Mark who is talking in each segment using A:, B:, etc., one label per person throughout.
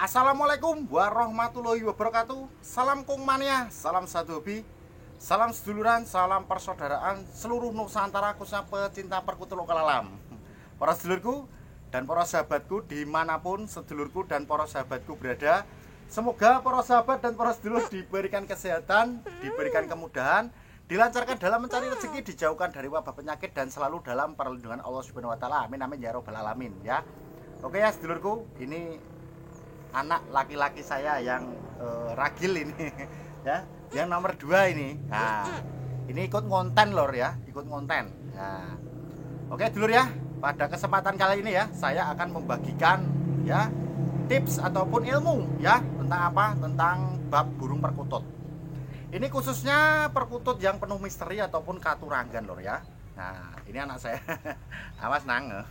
A: Assalamualaikum warahmatullahi wabarakatuh. Salam Kung Mania, salam satu hobi, salam seduluran, salam persaudaraan seluruh Nusantara, khususnya pecinta perkutut lokal alam. Para sedulurku dan para sahabatku dimanapun sedulurku dan para sahabatku berada, semoga para sahabat dan para sedulur diberikan kesehatan, diberikan kemudahan, dilancarkan dalam mencari rezeki, dijauhkan dari wabah penyakit, dan selalu dalam perlindungan Allah Subhanahu wa Ta'ala. Amin amin ya robbal alamin ya. Oke ya sedulurku, ini anak laki-laki saya yang ragil ini ya, yang nomor 2 ini. Nah, ini ikut ngonten lor ya, ikut ngonten. Nah, oke dulur ya, pada kesempatan kali ini ya, saya akan membagikan ya tips ataupun ilmu ya tentang apa? Tentang bab burung perkutut. Ini khususnya perkutut yang penuh misteri ataupun katuranggan lor ya. Nah, ini anak saya. Awas nange.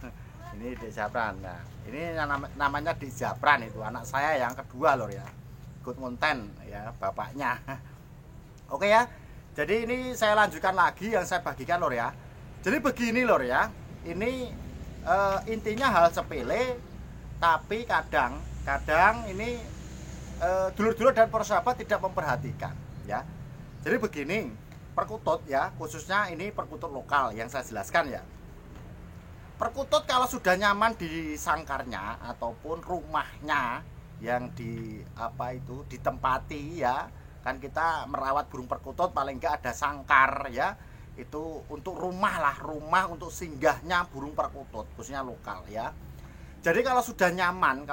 A: Ini Dik Japran. Nah, ini namanya Dik Japran, itu anak saya yang kedua lor ya. Ikut ngonten ya bapaknya. Oke ya. Jadi ini saya lanjutkan lagi yang saya bagikan lor ya. Jadi begini lor ya. Ini intinya hal sepele, tapi kadang ini dulur-dulur dan para sahabat tidak memperhatikan ya. Jadi begini, perkutut ya, khususnya ini perkutut lokal yang saya jelaskan ya. Perkutut kalau sudah nyaman di sangkarnya ataupun rumahnya yang ditempati ya, kan kita merawat burung perkutut paling enggak ada sangkar ya, itu untuk rumah untuk singgahnya burung perkutut khususnya lokal ya. Jadi kalau sudah nyaman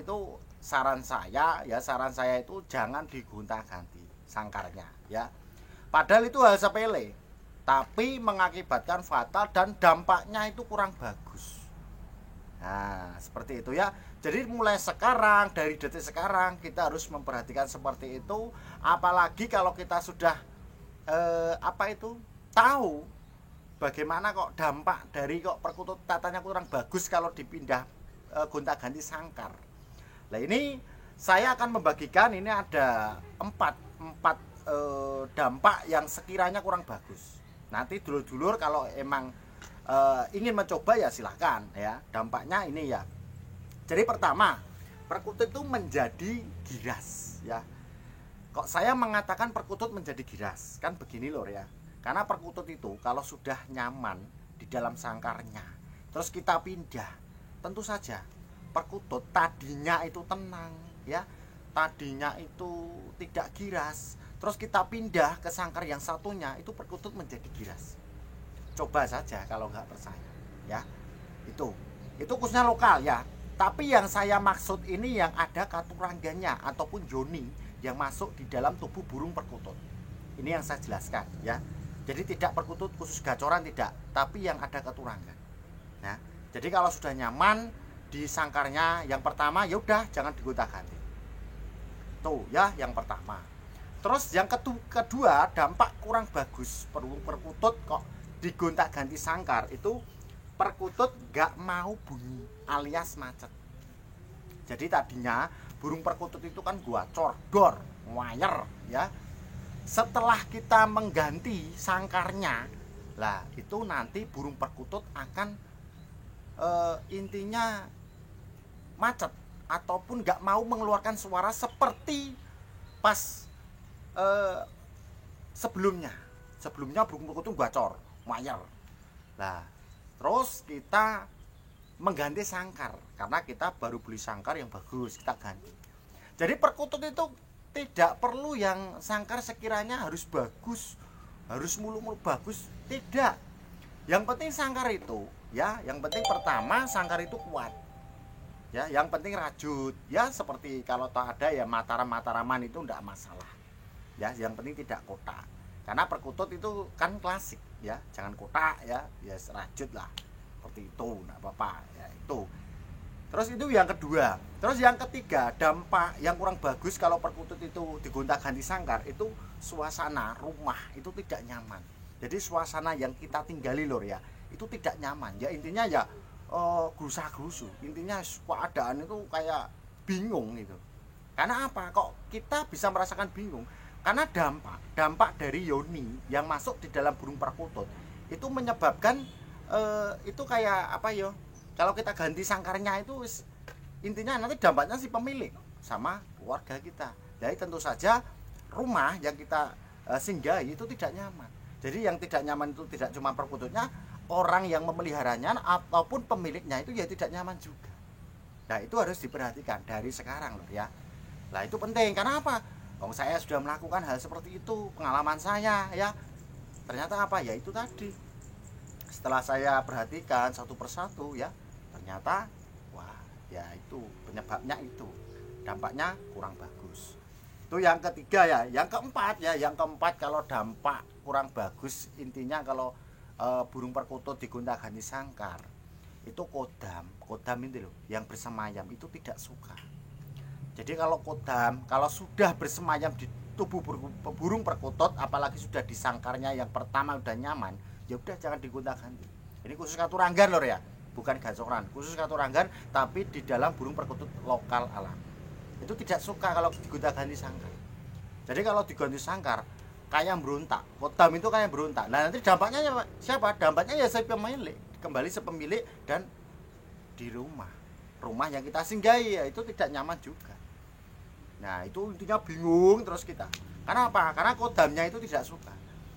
A: itu saran saya itu jangan digonta-ganti sangkarnya ya. Padahal itu hal sepele, tapi mengakibatkan fatal dan dampaknya itu kurang bagus. Nah, seperti itu ya. Jadi mulai sekarang, dari detik sekarang kita harus memperhatikan seperti itu. Apalagi kalau kita sudah tahu bagaimana kok dampak dari kok perkutut tatanya kurang bagus kalau dipindah gonta-ganti sangkar. Nah, ini saya akan membagikan, ini ada empat dampak yang sekiranya kurang bagus. Nanti dulur-dulur kalau emang ingin mencoba ya silahkan ya. Dampaknya ini ya. Jadi pertama, perkutut itu menjadi giras ya. Kok saya mengatakan perkutut menjadi giras? Kan begini lor ya. Karena perkutut itu kalau sudah nyaman di dalam sangkarnya, terus kita pindah, tentu saja perkutut tadinya itu tenang ya. Tadinya itu tidak giras, terus kita pindah ke sangkar yang satunya, itu perkutut menjadi giras. Coba saja kalau nggak percaya ya. Itu khususnya lokal ya. Tapi yang saya maksud ini yang ada katurangganya ataupun yoni yang masuk di dalam tubuh burung perkutut. Ini yang saya jelaskan ya. Jadi tidak perkutut khusus gacoran, tidak, tapi yang ada katuranggan. Nah, jadi kalau sudah nyaman di sangkarnya yang pertama, ya udah jangan digonta-ganti. Tuh ya yang pertama. Terus yang kedua, dampak kurang bagus burung perkutut kok digonta-ganti sangkar, itu perkutut gak mau bunyi alias macet. Jadi tadinya burung perkutut itu kan gacor, dor, wire ya. Setelah kita mengganti sangkarnya, lah itu nanti burung perkutut akan intinya macet ataupun gak mau mengeluarkan suara seperti pas sebelumnya burung perkutut gacor, wire. Nah, terus kita mengganti sangkar karena kita baru beli sangkar yang bagus, kita ganti. Jadi perkutut itu tidak perlu yang sangkar sekiranya harus bagus, harus mulu-mulu bagus, tidak. Yang penting sangkar itu ya, yang penting pertama sangkar itu kuat. Ya, yang penting rajut. Ya seperti kalau ada ya Mataram-Mataraman itu enggak masalah. Ya, yang penting tidak kotak. Karena perkutut itu kan klasik ya, jangan kotak ya, ya rajut lah. Seperti itu, enggak apa-apa ya itu. Terus itu yang kedua. Terus yang ketiga, dampak yang kurang bagus kalau perkutut itu digonta-ganti sangkar, itu suasana rumah itu tidak nyaman. Jadi suasana yang kita tinggali lor ya, itu tidak nyaman. Ya intinya ya gerusa-gerusu. Intinya keadaan itu kayak bingung gitu. Karena apa? Kok kita bisa merasakan bingung? Karena dampak dari yoni yang masuk di dalam burung perkutut itu menyebabkan itu kayak apa ya? Kalau kita ganti sangkarnya itu intinya nanti dampaknya si pemilik sama keluarga kita. Jadi tentu saja rumah yang kita singgahi itu tidak nyaman. Jadi yang tidak nyaman itu tidak cuma perkututnya, orang yang memeliharanya ataupun pemiliknya itu ya tidak nyaman juga. Nah itu harus diperhatikan dari sekarang loh ya. Nah itu penting, karena apa? Oh, saya sudah melakukan hal seperti itu, pengalaman saya ya. Ternyata apa? Ya itu tadi. Setelah saya perhatikan satu persatu ya, ternyata wah ya itu penyebabnya itu. Dampaknya kurang bagus. Itu yang ketiga ya. Yang keempat ya, yang keempat kalau dampak kurang bagus, intinya kalau burung perkutut digonta-ganti sangkar, itu kodam ini loh yang bersemayam itu tidak suka. Jadi kalau kodam, kalau sudah bersemayam di tubuh burung perkutut, apalagi sudah disangkarnya yang pertama udah nyaman, ya udah jangan digonta-ganti. Ini khusus Katuranggan lor ya, bukan gacoran, khusus Katuranggan, tapi di dalam burung perkutut lokal alam. Itu tidak suka kalau digonta-ganti sangkar. Jadi kalau diganti sangkar kayak berontak, kodam itu kayak berontak. Nah nanti dampaknya siapa? Dampaknya ya saya pemilik, kembali sepemilik dan di rumah yang kita singgahi ya itu tidak nyaman juga. Nah itu intinya bingung terus kita. Karena apa? Karena kodamnya itu tidak suka.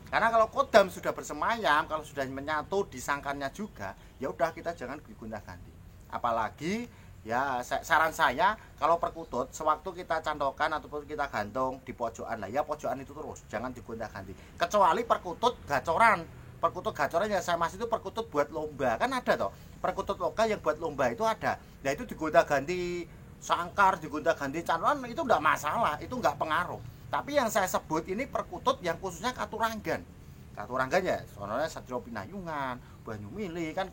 A: Karena kalau kodam sudah bersemayam, kalau sudah menyatu di sangkarnya juga, ya udah kita jangan digonta-ganti. Apalagi ya saran saya kalau perkutut sewaktu kita cantokan ataupun kita gantung di pojokan lah ya, pojokan itu terus jangan digonta-ganti. Kecuali perkutut gacoran. Perkutut gacoran ya saya mas itu perkutut buat lomba kan ada toh. Perkutut lokal yang buat lomba itu ada. Nah itu digonta-ganti sangkar, digonta-ganti cantokan itu enggak masalah, itu enggak pengaruh. Tapi yang saya sebut ini perkutut yang khususnya Katuranggan. Katuranggan ya, soalnya Satrio Pinayungan, Banyumili kan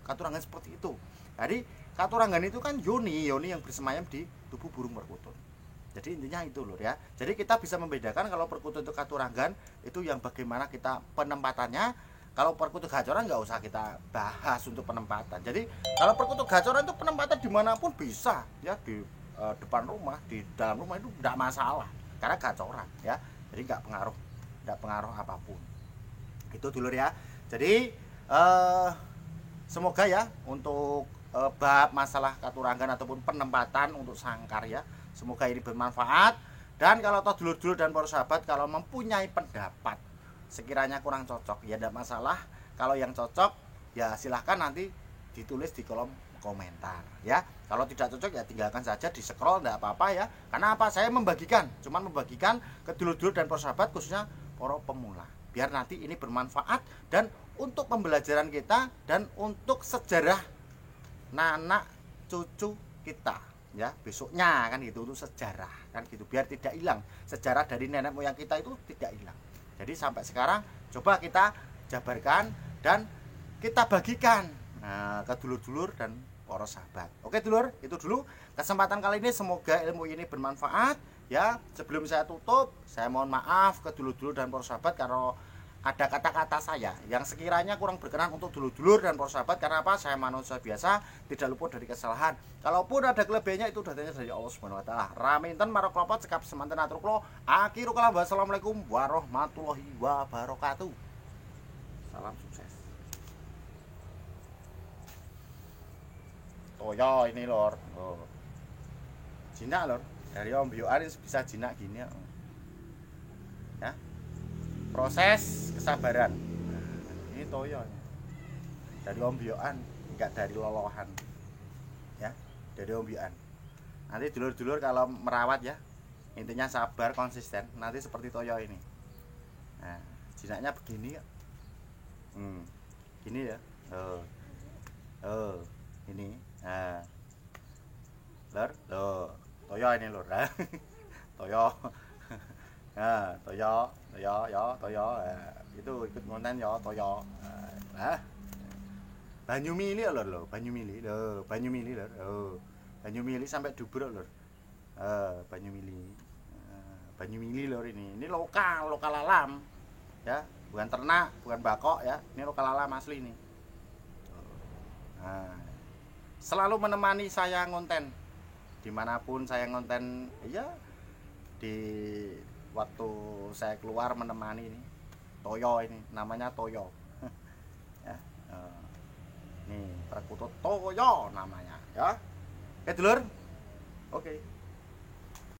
A: Katuranggan seperti itu. Jadi Katuranggan itu kan yoni yang bersemayam di tubuh burung perkutut. Jadi intinya itu loh ya. Jadi kita bisa membedakan kalau perkutut itu Katuranggan itu yang bagaimana kita penempatannya. Kalau perkutut gacoran nggak usah kita bahas untuk penempatan. Jadi kalau perkutut gacoran itu penempatan dimanapun bisa ya, di depan rumah, di dalam rumah itu tidak masalah karena gacoran ya. Jadi nggak pengaruh apapun. Itu dulu ya. Jadi semoga ya untuk bab masalah Katuranggan ataupun penempatan untuk sangkar ya, semoga ini bermanfaat. Dan kalau toh dulur-dulur dan para sahabat kalau mempunyai pendapat sekiranya kurang cocok ya tidak masalah. Kalau yang cocok ya silahkan nanti ditulis di kolom komentar ya. Kalau tidak cocok ya tinggalkan saja, di scroll tidak apa-apa ya. Karena apa? Saya cuman membagikan ke dulur-dulur dan para sahabat khususnya para pemula, biar nanti ini bermanfaat dan untuk pembelajaran kita dan untuk sejarah anak cucu kita ya besoknya kan gitu, untuk sejarah kan gitu, biar tidak hilang sejarah dari nenek moyang kita itu tidak hilang. Jadi sampai sekarang coba kita jabarkan dan kita bagikan ke dulur-dulur dan para sahabat. Oke dulur, itu dulu kesempatan kali ini, semoga ilmu ini bermanfaat ya. Sebelum saya tutup, saya mohon maaf ke dulur-dulur dan para sahabat kalau ada kata-kata saya yang sekiranya kurang berkenan untuk dulur-dulur dan para sahabat. Karena apa? Saya manusia biasa, tidak luput dari kesalahan. Kalaupun ada kelebihannya itu datangnya dari Allah Subhanahu wa taala. Raminten maroklopot cekap semanten aturuklo. Akhiru kalam, wassalamualaikum warahmatullahi wabarakatuh. Salam sukses. Toyo ini lor. Oh. Jinak lor. Dari Om Bioan bisa jinak gini ya. Proses kesabaran. Ini toyo dari ombyoan, enggak dari lolohan ya, dari ombyoan. Nanti dulur-dulur kalau merawat ya, intinya sabar, konsisten, nanti seperti toyo ini. Nah jinaknya begini ya, gini ya, ini lor, toyo ini lor. Toyo. Nah, toyo itu ikut konten ya toyo. Banyumili lho, Banyumili lho. Banyumili sampai Dubruk lho. Banyumili lho ini. Ini lokal alam. Ya, bukan ternak, bukan bakok ya. Ini lokal alam asli ini. Nah, selalu menemani saya ngonten. Dimanapun saya ngonten ya, di waktu saya keluar menemani ini toyo, ini namanya toyo ya. Nih perkutut toyo namanya ya. Dulur. Oke.